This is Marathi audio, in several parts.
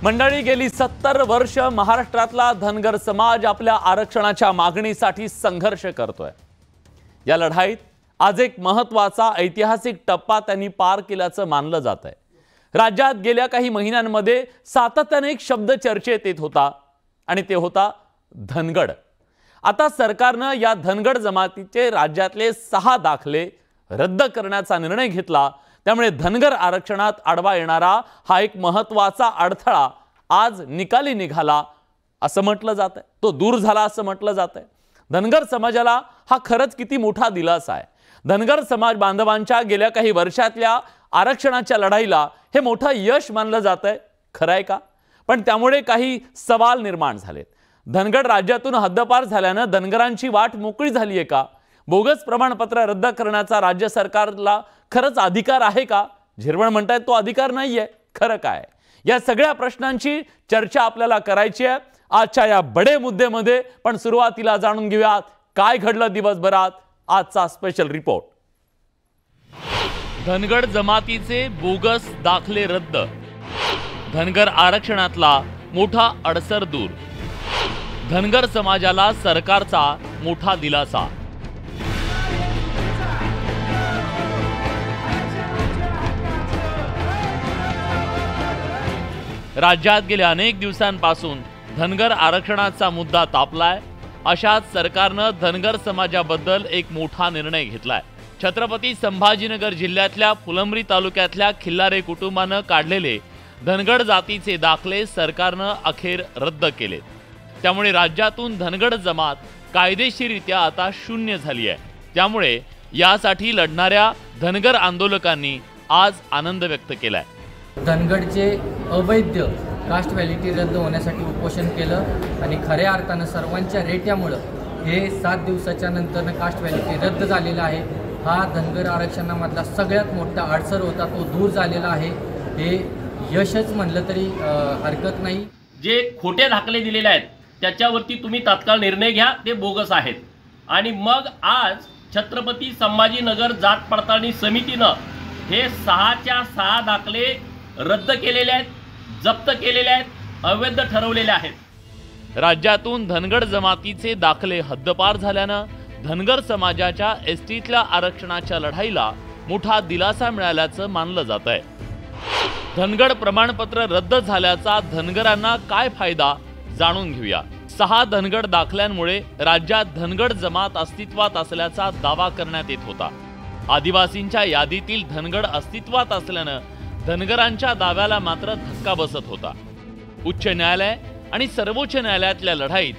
मंडळी, गेली 70 वर्ष महाराष्ट्रातला धनगर समाज आपल्या आरक्षणाच्या मागणीसाठी संघर्ष करतोय। या लढाईत आज एक महत्त्वाचा ऐतिहासिक टप्पा त्यांनी पार केल्याचं मानलं जात आहे। राज्यात गेल्या काही महिन्यांमध्ये सातत्याने एक शब्द चर्चेत येत होता आणि ते होता धनगड। आता सरकारनं या धनगड जमातीचे राज्यातले 6 दाखले रद्द करण्याचा निर्णय घेतला। त्यामुळे धनगर आरक्षणात आडवा येणारा हा एक महत्त्वाचा अडथळा आज निकाली निघाला असं म्हटलं जात आहे, तो दूर झाला असं म्हटलं जात आहे। धनगर समाजाला हा खरंच किती मोठा दिलासा आहे। धनगर समाज बांधवांच्या गेल्या काही वर्षातल्या आरक्षणाच्या लढाईला हे मोठं यश मानलं जात आहे, खरं आहे का? पण त्यामुळे काही सवाल निर्माण झालेत। धनगड राज्यातून हद्दपार झाल्यानं धनगरांची वाट मोकळी झाली आहे का? बोगस प्रमाणपत्र रद्द करण्याचा राज्य सरकारला खरंच अधिकार आहे का? झिरवळ म्हणतायत तो अधिकार नाहीये, खरं काय? या सगळ्या प्रश्नांची चर्चा आपल्याला करायची आहे आजच्या या बडे मुद्द्यामध्ये। पण सुरुवातीला जाणून घेऊयात काय घडलं दिवसभरात, आजचा स्पेशल रिपोर्ट। धनगड जमातीचे बोगस दाखले रद्द, धनगर आरक्षणातला मोठा अडसर दूर, धनगर समाजाला सरकारचा मोठा दिलासा। राज्यात गेल्या अनेक दिवसांपासून धनगर आरक्षणाचा मुद्दा तापलाय। अशाच सरकारनं धनगर समाजाबद्दल एक मोठा निर्णय घेतलाय। छत्रपती संभाजीनगर जिल्ह्यातल्या फुलंब्री तालुक्यातल्या खिल्लारे कुटुंबानं काढलेले धनगड जातीचे दाखले सरकारनं अखेर रद्द केलेत। त्यामुळे राज्यातून धनगड जमात कायदेशीररित्या आता शून्य झाली आहे। त्यामुळे यासाठी लढणाऱ्या धनगर आंदोलकांनी आज आनंद व्यक्त केलाय। धनगडचे अवैध कास्ट व्हॅलिडिटी रद्द होण्यासाठी उपोषण केलं आणि खऱ्या अर्थानं सर्वांच्या रेट्यामुळं हे 7 दिवसाच्या नंतर कास्ट व्हॅलिडिटी रद्द झालेला आहे। हा धनगर आरक्षणामधला सगळ्यात मोठा अडसर होता, तो दूर झालेला आहे। हे यशच म्हणलं तरी हरकत नाही। जे खोटे दाखले दिलेले आहेत त्याच्यावरती तुम्ही तात्काळ निर्णय घ्या, ते बोगस आहेत। आणि मग आज छत्रपती संभाजीनगर जात पडताळणी समितीनं हे 6च्या 6 दाखले रद्द केलेले आहेत, जप्त केलेले आहेत, अवैध ठरवलेले आहेत। राज्यातून धनगड जमातीचे दाखले हद्दपार झाल्यानं धनगर समाजाच्या एसटीतल्या आरक्षणाच्या लढाईला मोठा दिलासा मिळाल्याचं मानलं जात आहे। धनगड प्रमाणपत्र रद्द झाल्याचा धनगरांना काय फायदा जाणून घेऊया। 6 धनगड दाखल्यांमुळे राज्यात धनगड जमात अस्तित्वात असल्याचा दावा करण्यात येत होता। आदिवासींच्या यादीतील धनगड अस्तित्वात असल्यानं धनगरांच्या दाव्याला मात्र धक्का बसत होता। उच्च न्यायालय आणि सर्वोच्च न्यायालयातल्या लढाईत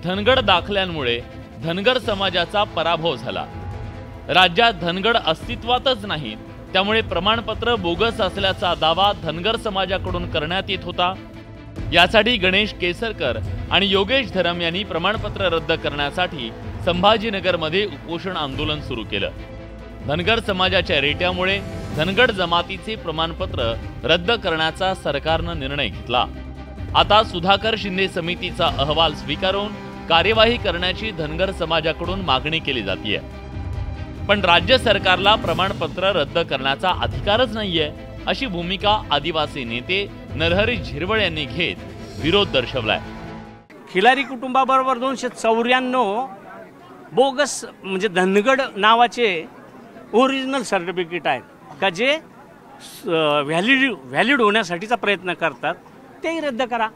धनगड दाखल्यांमुळे धनगर समाजाचा पराभव झाला। राज्यात धनगड अस्तित्वातच नाहीत, त्यामुळे प्रमाणपत्र बोगस असल्याचा दावा धनगर समाजाकडून करण्यात येत होता। यासाठी गणेश केसरकर आणि योगेश धरम यांनी प्रमाणपत्र रद्द करण्यासाठी संभाजीनगरमध्ये उपोषण आंदोलन सुरू केलं। धनगर समाजाच्या रेट्यामुळे धनगड जमातीचे प्रमाणपत्र रद्द करण्याचा सरकारनं निर्णय घेतला। आता सुधाकर शिंदे समितीचा अहवाल स्वीकारून कार्यवाही करण्याची धनगर समाजाकडून मागणी केली जाते। पण राज्य सरकारला प्रमाणपत्र रद्द करण्याचा अधिकारच नाहीये, अशी भूमिका आदिवासी नेते नरहरी झिरवळ यांनी घेत विरोध दर्शवलाय। खिलारी कुटुंबाबरोबर 294 बोगस म्हणजे धनगड नावाचे ओरिजिनल सर्टिफिकेट आहेत का जे व्हॅलिड होण्यासाठीचा प्रयत्न करतात, तेही रद्द करा।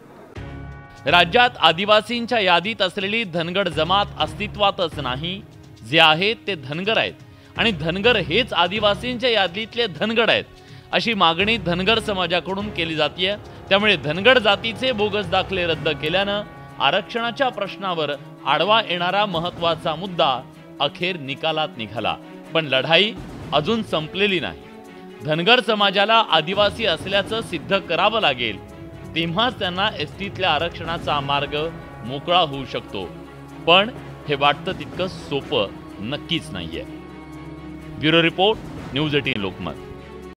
राज्यात आदिवासींच्या यादीत असलेली धनगड जमात अस्तित्वातच नाही। जे आहेत ते धनगर आहेत आणि धनगर हेच आदिवासींच्या यादीतले धनगड आहेत, अशी मागणी धनगर समाजाकडून केली जाते। त्यामुळे धनगड जातीचे बोगस दाखले रद्द केल्यानं आरक्षणाच्या प्रश्नावर आडवा येणारा महत्त्वाचा मुद्दा अखेर निकालात निघाला। पण लढाई अजून संपलेली नाही। धनगर समाजाला आदिवासी असल्याचं सिद्ध करावं लागेल, तेव्हाच त्यांना एसटीतल्या आरक्षणाचा मार्ग मोकळा होऊ शकतो। पण हे वाटतं तितकं सोपं नक्कीच नाहीये। Bureau report, news 18 Lokmat.